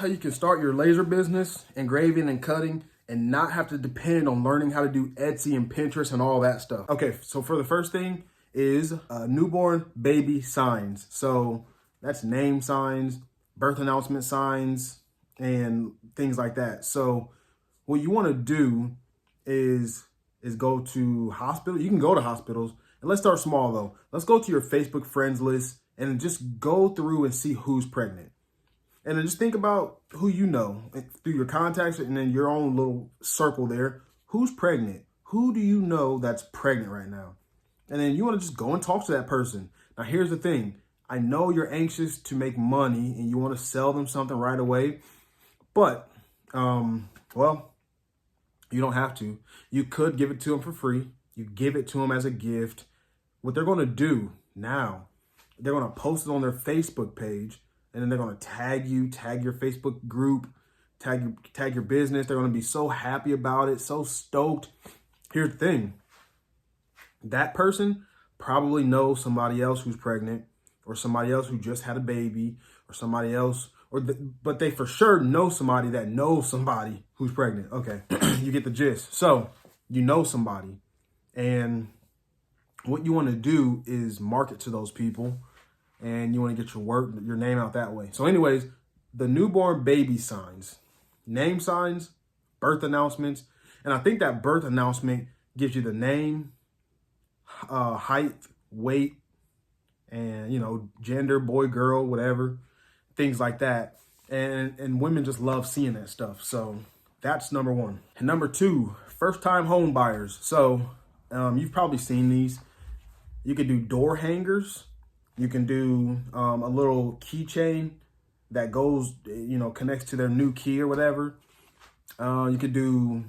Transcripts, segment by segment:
How you can start your laser business, engraving and cutting, and not have to depend on learning how to do Etsy and Pinterest and all that stuff. Okay, so for the first thing is newborn baby signs. So that's name signs, birth announcement signs, and things like that. So what you want to do is go to hospital. You can go to hospitals, and let's start small though. Let's go to your Facebook friends list and just go through and see who's pregnant. And then just think about who you know through your contacts and then your own little circle there. Who's pregnant? Who do you know that's pregnant right now? And then you want to just go and talk to that person. Now, here's the thing. I know you're anxious to make money and you want to sell them something right away, but, well, you don't have to. You could give it to them for free. You give it to them as a gift. What they're going to do now, they're going to post it on their Facebook page, and then they're going to tag you, tag your Facebook group, tag your business. They're going to be so happy about it, so stoked. Here's the thing. That person probably knows somebody else who's pregnant, or somebody else who just had a baby, or somebody else, but they for sure know somebody that knows somebody who's pregnant. Okay, you get the gist. So you know somebody, and what you want to do is market to those people, and you want to get your name out that way. So anyways, the newborn baby signs, name signs, birth announcements. And I think that birth announcement gives you the name, height, weight, and, gender, boy, girl, whatever, things like that. And women just love seeing that stuff. So that's number one. And number two, first time home buyers. So you've probably seen these. You could do door hangers. You can do a little keychain that goes, connects to their new key or whatever. You could do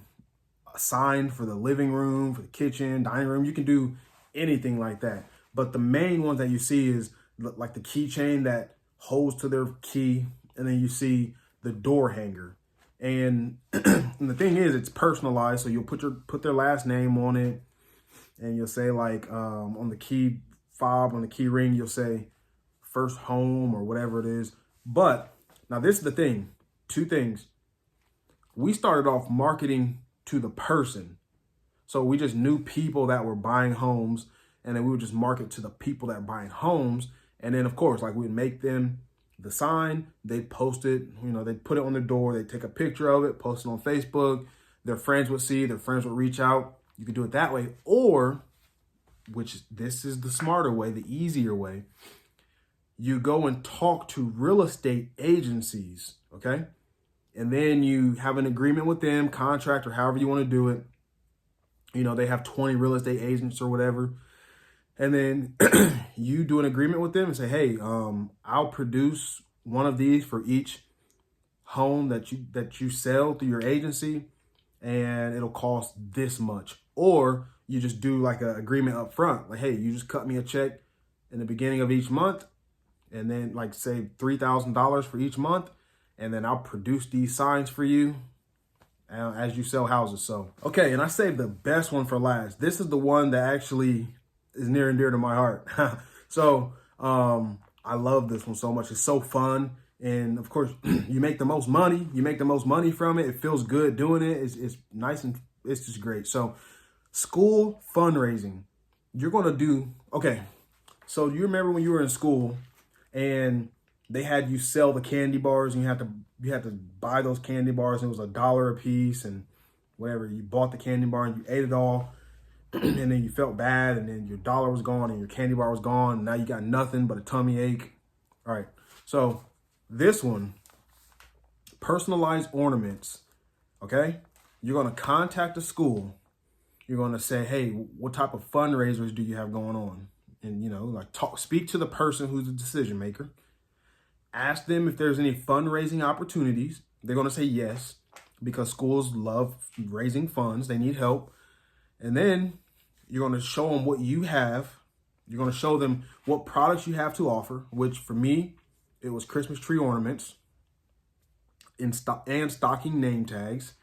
a sign for the living room, for the kitchen, dining room. You can do anything like that. But the main ones that you see is like the keychain that holds to their key. And then you see the door hanger. And, and the thing is, it's personalized. So you'll put their last name on it. And you'll say on the key fob, on the key ring, you'll say first home or whatever it is. But now this is the thing, two things. We started off marketing to the person. So we just knew people that were buying homes, and then we would just market to the people that are buying homes. And then of course, we'd make them the sign, they post it, they'd put it on their door, they'd take a picture of it, post it on Facebook, their friends would see, their friends would reach out. You could do it that way, or, this is the smarter way, the easier way, you go and talk to real estate agencies, okay? And then you have an agreement with them, contract, or however you want to do it. They have 20 real estate agents or whatever. And then you do an agreement with them and say, hey, I'll produce one of these for each home that you sell through your agency, and it'll cost this much. Or you just do an agreement up front. Like, hey, you just cut me a check in the beginning of each month, and then say $3,000 for each month. And then I'll produce these signs for you as you sell houses. So, okay. And I saved the best one for last. This is the one that actually is near and dear to my heart. So, I love this one so much. It's so fun. And of course, you make the most money. You make the most money from it. It feels good doing it. It's nice and it's just great. So, school fundraising. You're going to do, okay. So you remember when you were in school and they had you sell the candy bars, and you had to buy those candy bars, and it was $1 a piece and whatever. You bought the candy bar and you ate it all. And then you felt bad, and then your dollar was gone and your candy bar was gone. And now you got nothing but a tummy ache. All right. So this one, personalized ornaments. Okay. You're going to contact the school. You're going to say, hey, what type of fundraisers do you have going on? And, speak to the person who's the decision maker. Ask them if there's any fundraising opportunities. They're going to say yes, because schools love raising funds. They need help. And then you're going to show them what you have. You're going to show them what products you have to offer, which for me, it was Christmas tree ornaments and stocking name tags.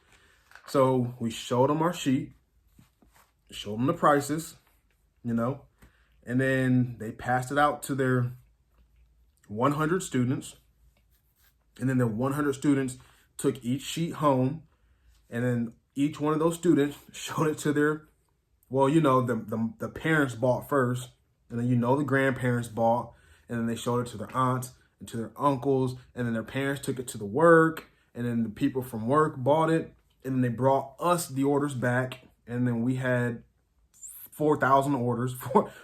So we showed them our sheet, showed them the prices, and then they passed it out to their 100 students. And then the 100 students took each sheet home, and then each one of those students showed it to their, well, you know, the parents bought first, and then, you know, the grandparents bought, and then they showed it to their aunts and to their uncles, and then their parents took it to the work, and then the people from work bought it, and then they brought us the orders back, and then we had 4,000 orders,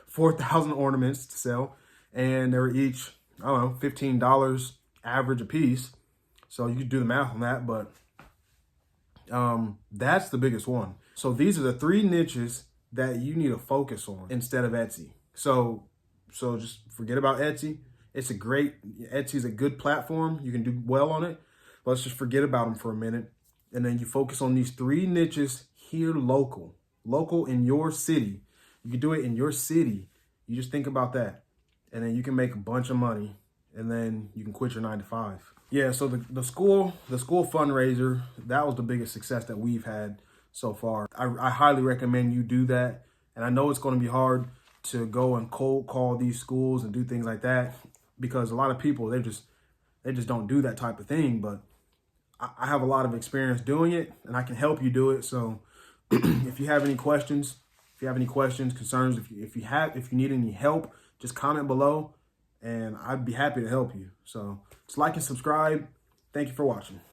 4,000 ornaments to sell, and they were each, I don't know, $15 average a piece. So you could do the math on that, but that's the biggest one. So these are the 3 niches that you need to focus on instead of Etsy. So just forget about Etsy. Etsy's a good platform. You can do well on it. Let's just forget about them for a minute. And then you focus on these 3 niches here local in your city. You can do it in your city. You just think about that. And then you can make a bunch of money, and then you can quit your 9 to 5. Yeah, so the school fundraiser, that was the biggest success that we've had so far. I highly recommend you do that. And I know it's going to be hard to go and cold call these schools and do things like that, because a lot of people, they just don't do that type of thing. But I have a lot of experience doing it, and I can help you do it. So if you have any questions, concerns, if you need any help, just comment below, and I'd be happy to help you. So just like and subscribe. Thank you for watching.